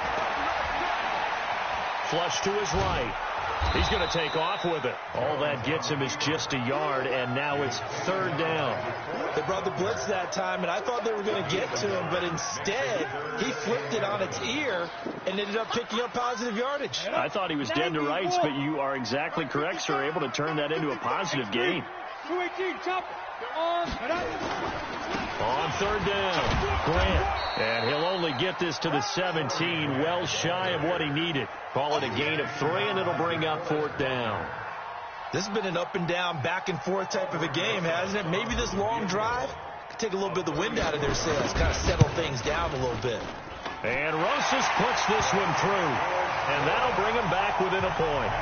Flush to his right. He's going to take off with it. All that gets him is just a yard, and now it's 3rd down. They brought the blitz that time, and I thought they were going to get to him, but instead he flipped it on its ear and ended up picking up positive yardage. I thought he was dead to rights, but you are exactly correct, sir. Able to turn that into a positive gain. 218, chop. On 3rd down, Grant. And he'll only get this to the 17, well shy of what he needed. Call it a gain of 3, and it'll bring up 4th down. This has been an up and down, back and forth type of a game, hasn't it? Maybe this long drive could take a little bit of the wind out of their sails, kind of settle things down a little bit. And Rosas puts this one through, and that'll bring him back within a point.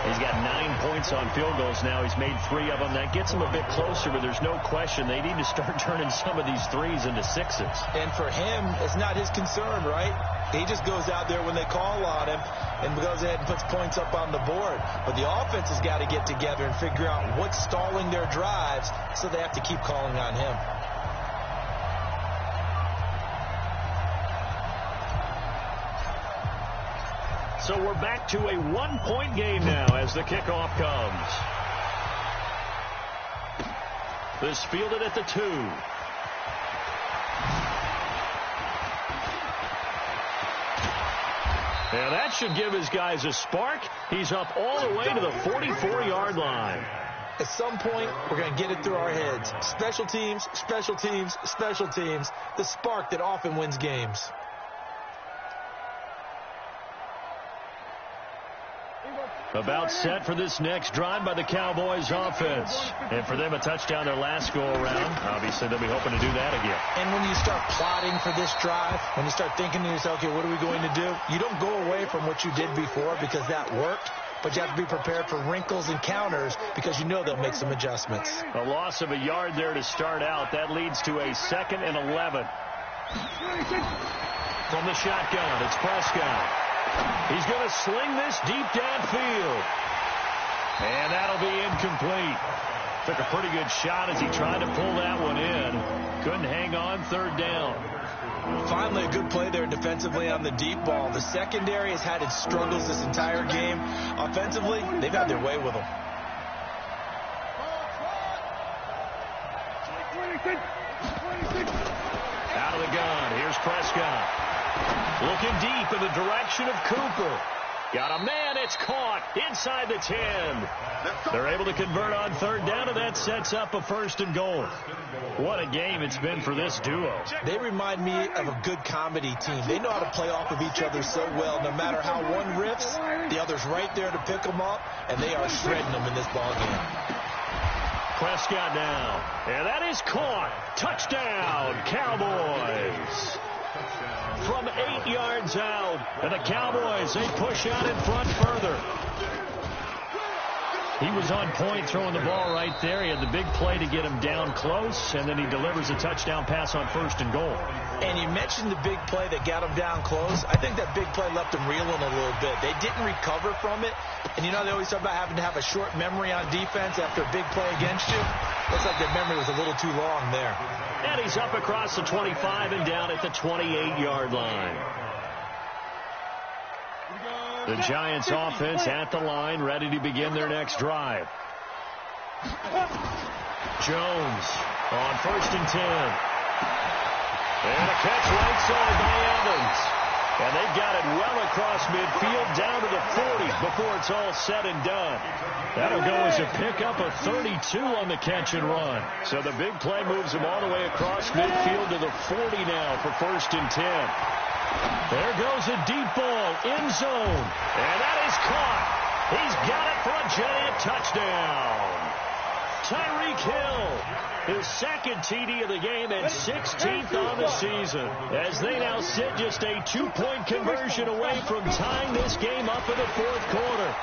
He's got 9 points on field goals now. He's made 3 of them. That gets him a bit closer, but there's no question they need to start turning some of these 3s into 6s. And for him, it's not his concern, right? He just goes out there when they call on him and goes ahead and puts points up on the board. But the offense has got to get together and figure out what's stalling their drives, so they have to keep calling on him. So we're back to a 1-point game now as the kickoff comes. This fielded at the 2. And that should give his guys a spark. He's up all the way to the 44-yard line. At some point, we're going to get it through our heads. Special teams, special teams, special teams. The spark that often wins games. About set for this next drive by the Cowboys offense. And for them, a touchdown their last go-around. Obviously, they'll be hoping to do that again. And when you start plotting for this drive, when you start thinking to yourself, okay, what are we going to do? You don't go away from what you did before because that worked, but you have to be prepared for wrinkles and counters because you know they'll make some adjustments. A loss of a yard there to start out. That leads to a 2nd and 11. From the shotgun, it's Prescott. He's going to sling this deep downfield. And that'll be incomplete. Took a pretty good shot as he tried to pull that one in. Couldn't hang on 3rd down. Finally, a good play there defensively on the deep ball. The secondary has had its struggles this entire game. Offensively, they've had their way with them. Out of the gun. Here's Prescott. Looking deep in the direction of Cooper. Got a man. It's caught inside the 10. They're able to convert on 3rd down, and that sets up a 1st and goal. What a game it's been for this duo. They remind me of a good comedy team. They know how to play off of each other so well. No matter how one riffs, the other's right there to pick them up, and they are shredding them in this ballgame. Prescott now. And that is caught. Touchdown, Cowboys. From 8 yards out. And the Cowboys, they push out in front further. He was on point throwing the ball right there. He had the big play to get him down close, and then he delivers a touchdown pass on 1st and goal. And you mentioned the big play that got him down close. I think that big play left him reeling a little bit. They didn't recover from it. And you know, they always talk about having to have a short memory on defense after a big play against you. Looks like their memory was a little too long there. And he's up across the 25 and down at the 28-yard line. The Giants offense at the line, ready to begin their next drive. Jones on 1st and 10. And a catch right side by Evans. And they've got it well across midfield down to the 40 before it's all said and done. That'll go as a pickup of 32 on the catch and run. So the big play moves him all the way across midfield to the 40 now for 1st and 10. There goes a deep ball, end zone. And that is caught. He's got it for a giant touchdown. Tyreek Hill, his 2nd TD of the game and 16th on the season, as they now sit just a 2-point conversion away from tying this game up in the 4th quarter.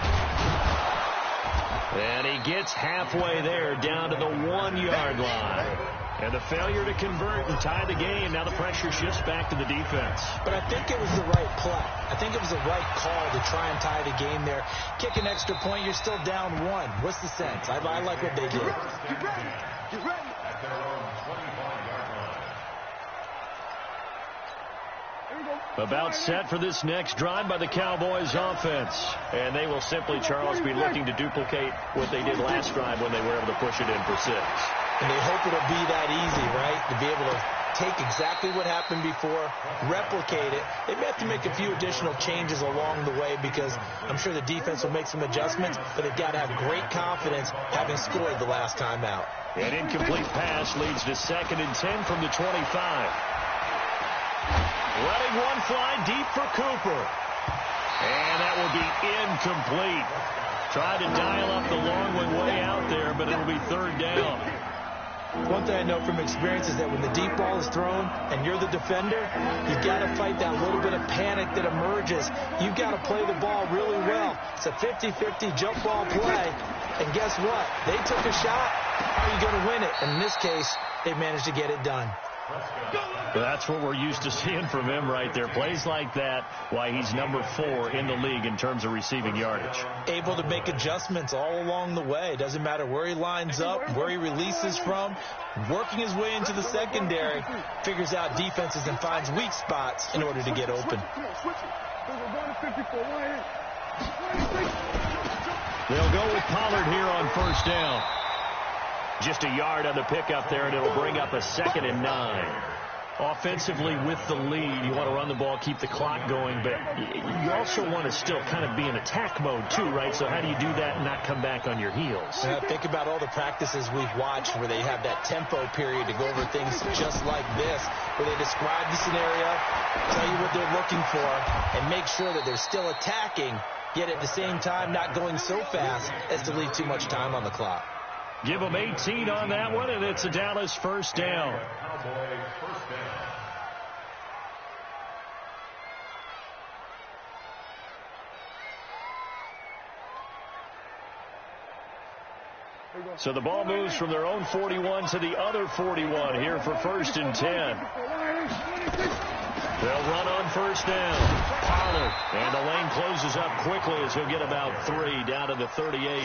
And he gets halfway there, down to the 1-yard line. And the failure to convert and tie the game, now the pressure shifts back to the defense. But I think it was the right play. I think it was the right call to try and tie the game there. Kick an extra point, you're still down 1. What's the sense? I like what they did. Get ready. Get ready. About set for this next drive by the Cowboys offense. And they will simply, Charles, be looking to duplicate what they did last drive when they were able to push it in for 6. And they hope it'll be that easy, right? To be able to take exactly what happened before, replicate it. They may have to make a few additional changes along the way because I'm sure the defense will make some adjustments, but they've got to have great confidence having scored the last time out. An incomplete pass leads to 2nd and 10 from the 25. Letting one fly deep for Cooper. And that will be incomplete. Tried to dial up the long one way out there, but it'll be 3rd down. One thing I know from experience is that when the deep ball is thrown and you're the defender, you've got to fight that little bit of panic that emerges. You've got to play the ball really well. It's a 50-50 jump ball play. And guess what? They took a shot. How are you going to win it? And in this case, they managed to get it done. That's what we're used to seeing from him right there. Plays like that, why he's number 4 in the league in terms of receiving yardage. Able to make adjustments all along the way. Doesn't matter where he lines up, where he releases from. Working his way into the secondary, figures out defenses and finds weak spots in order to get open. They'll go with Pollard here on 1st down. Just a yard on the pickup there, and it'll bring up a 2nd and 9. Offensively with the lead, you want to run the ball, keep the clock going, but you also want to still kind of be in attack mode too, right? So how do you do that and not come back on your heels? Think about all the practices we've watched where they have that tempo period to go over things just like this, where they describe the scenario, tell you what they're looking for, and make sure that they're still attacking, yet at the same time not going so fast as to leave too much time on the clock. Give them 18 on that one, and it's a Dallas 1st down. So the ball moves from their own 41 to the other 41 here for 1st and 10. They'll run on 1st down. Pollard, and the lane closes up quickly as he'll get about 3 down to the 38.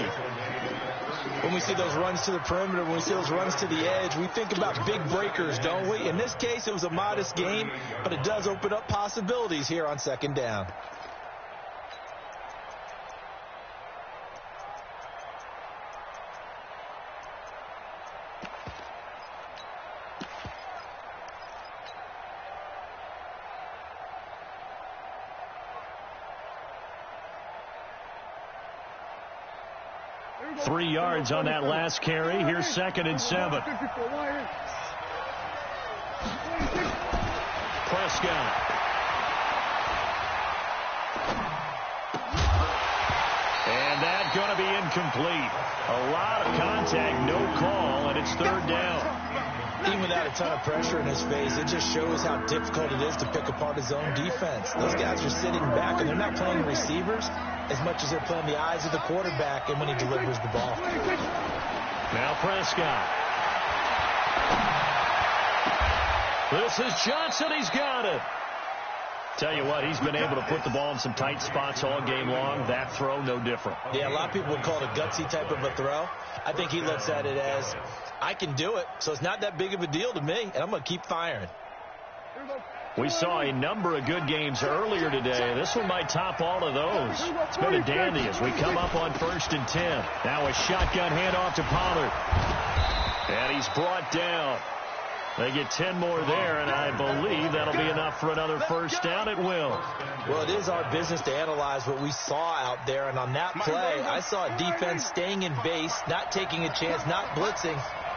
When we see those runs to the perimeter, when we see those runs to the edge, we think about big breakers, don't we? In this case, it was a modest gain, but it does open up possibilities here on 2nd down. Three yards on that last carry. Here's 2nd and 7. Prescott. And that's going to be incomplete. A lot of contact, no call, and it's 3rd down. Even without a ton of pressure in his face, it just shows how difficult it is to pick apart his own defense. Those guys are sitting back, and they're not playing receivers as much as they're playing the eyes of the quarterback and when he delivers the ball. Now Prescott. This is Johnson. He's got it. Tell you what, he's been able to put the ball in some tight spots all game long. That throw, no different. Yeah, a lot of people would call it a gutsy type of a throw. I think he looks at it as, I can do it, so it's not that big of a deal to me, and I'm going to keep firing. We saw a number of good games earlier today. This one might top all of those. It's been a dandy as we come up on 1st and 10. Now a shotgun handoff to Pollard. And he's brought down. They get 10 more there, and I believe that'll be enough for another 1st down. It will. Well, it is our business to analyze what we saw out there, and on that play, I saw a defense staying in base, not taking a chance, not blitzing,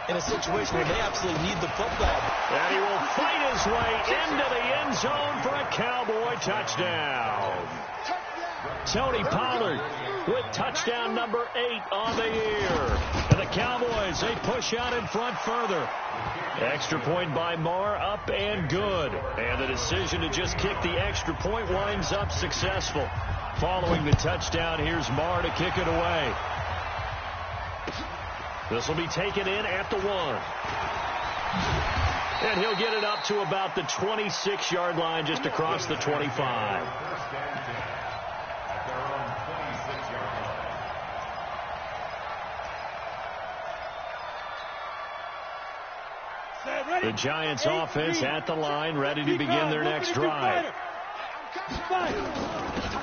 in a situation where they absolutely need the football. And he will fight his way into the end zone for a Cowboy touchdown. Tony Pollard with touchdown number 8 on the year. And the Cowboys, they push out in front further. Extra point by Marr, up and good. And the decision to just kick the extra point winds up successful. Following the touchdown, here's Marr to kick it away. This will be taken in at the 1. And he'll get it up to about the 26-yard line, just across the 25. Set, The Giants offense at the line, ready to begin their next drive.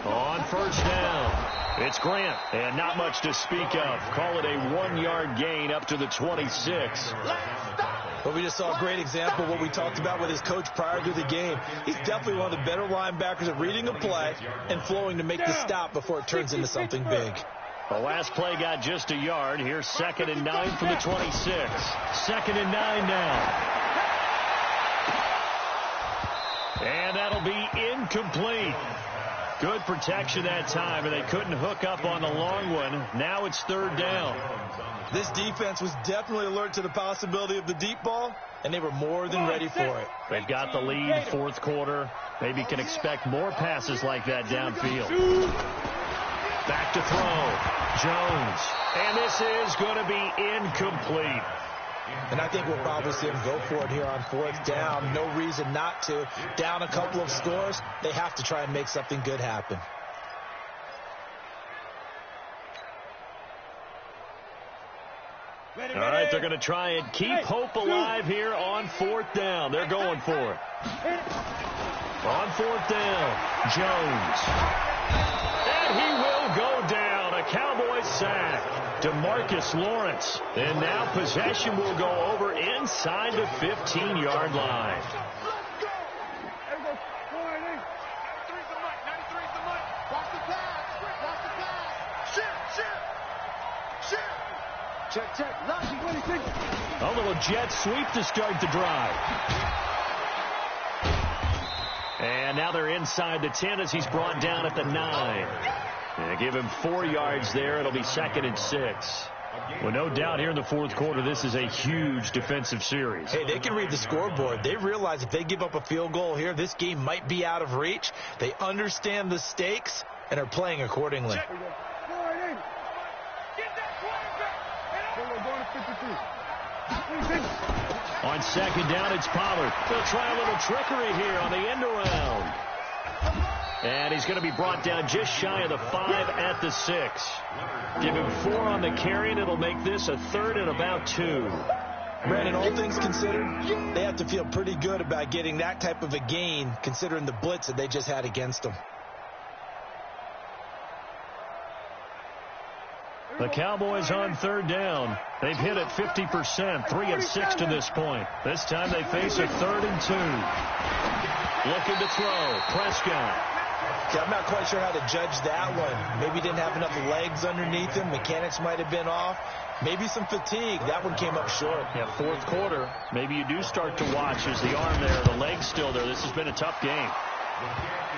On first down, it's Grant, and not much to speak of. Call it a 1-yard gain up to the 26. But we just saw a great example of what we talked about with his coach prior to the game. He's definitely one of the better linebackers at reading a play and flowing to make the stop before it turns into something big. The last play got just a yard. Here's 2nd and 9 from the 26. 2nd and 9 now. And that'll be incomplete. Good protection that time, and they couldn't hook up on the long one. Now it's 3rd down. This defense was definitely alert to the possibility of the deep ball, and they were more than ready for it. They've got the lead, 4th quarter. Maybe can expect more passes like that downfield. Back to throw. Jones. And this is going to be incomplete. And I think we'll probably see him go for it here on 4th down. No reason not to. Down a couple of scores, they have to try and make something good happen. All right, they're going to try and keep hope alive here on 4th down. They're going for it. On 4th down, Jones. And he will go down. A Cowboys sack. DeMarcus Lawrence. And now possession will go over inside the 15-yard line. A little jet sweep to start the drive. And now they're inside the 10 as he's brought down at the 9. And give him 4 yards there. It'll be 2nd and 6. Well, no doubt here in the 4th quarter, this is a huge defensive series. Hey, they can read the scoreboard. They realize if they give up a field goal here, this game might be out of reach. They understand the stakes and are playing accordingly. On 2nd down, it's Pollard. They'll try a little trickery here on the end around. And he's going to be brought down just shy of the 5 at the 6. Give him 4 on the carry, and it'll make this a 3rd and about 2. Brandon, all things considered, they have to feel pretty good about getting that type of a gain, considering the blitz that they just had against them. The Cowboys on 3rd down. They've hit it 50%, 3 of 6 to this point. This time they face a 3rd and 2. Looking to throw. Prescott. See, I'm not quite sure how to judge that one. Maybe he didn't have enough legs underneath him. Mechanics might have been off. Maybe some fatigue. That one came up short. Yeah, 4th quarter. Maybe you do start to watch as the arm there, the leg's still there. This has been a tough game.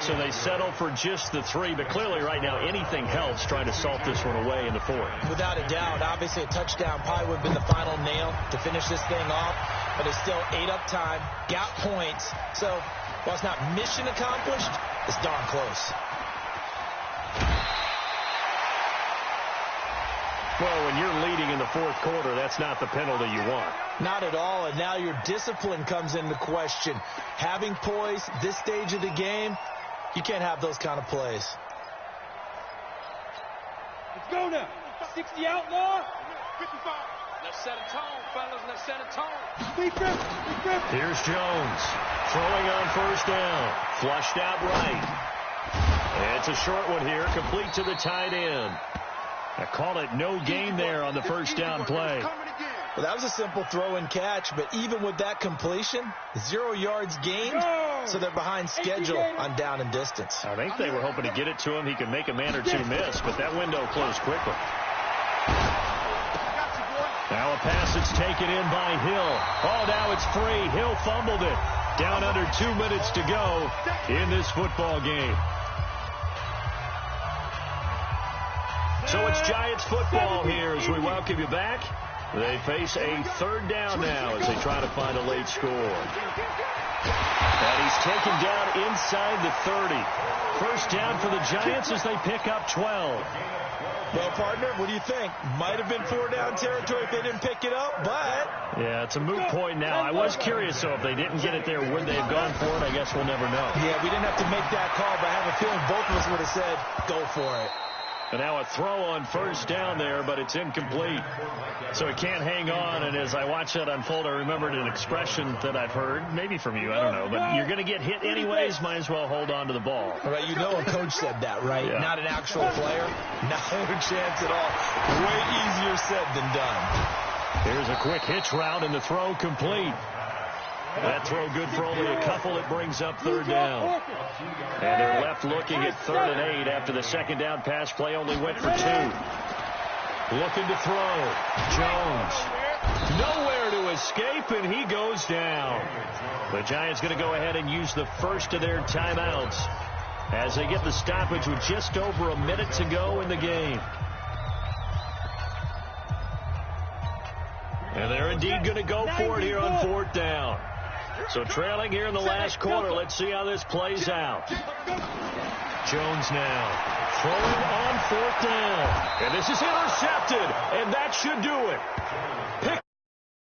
So they settle for just the 3, but clearly right now anything helps trying to salt this one away in the 4th. Without a doubt, obviously a touchdown probably would have been the final nail to finish this thing off, but it's still ate up time, got points. So while it's not mission accomplished, it's darn close. Well, when you're leading in the 4th quarter, that's not the penalty you want. Not at all, and now your discipline comes into question. Having poise this stage of the game, you can't have those kind of plays. Let's go now. 60 outlaw. 55. Let's set a tone, fellas. Let's set a tone. Big grip. Here's Jones. Throwing on 1st down. Flushed out right. It's a short one here, complete to the tight end. I call it no gain there on the 1st down play. Well, that was a simple throw and catch, but even with that completion, 0 yards gained, so they're behind schedule on down and distance. I think they were hoping to get it to him. He could make a man or 2 miss, but that window closed quickly. Now a pass that's taken in by Hill. Oh, now it's free. Hill fumbled it. Down under 2 minutes to go in this football game. So it's Giants football here as we welcome you back. They face a 3rd down now as they try to find a late score. And he's taken down inside the 30. 1st down for the Giants as they pick up 12. Well, partner, what do you think? Might have been 4-down territory if they didn't pick it up, but... Yeah, it's a moot point now. I was curious, though, if they didn't get it there, would they have gone for it? I guess we'll never know. Yeah, we didn't have to make that call, but I have a feeling both of us would have said, go for it. And now a throw on first down there, but it's incomplete. So it can't hang on, and as I watch that unfold, I remembered an expression that I've heard, maybe from you, I don't know, but you're going to get hit anyways, might as well hold on to the ball. Right, you know a coach said that, right? Yeah. Not an actual player. Not a chance at all. Way easier said than done. Here's a quick hitch route, and the throw complete. That throw good for only a couple. It brings up third down. And they're left looking at 3rd and 8 after the second down pass play only went for 2. Looking to throw. Jones. Nowhere to escape, and he goes down. The Giants going to go ahead and use the first of their timeouts as they get the stoppage with just over a minute to go in the game. And they're indeed going to go for it here on 4th down. So trailing here in the last quarter. Let's see how this plays out. Jones now throwing on 4th down. And this is intercepted. And that should do it.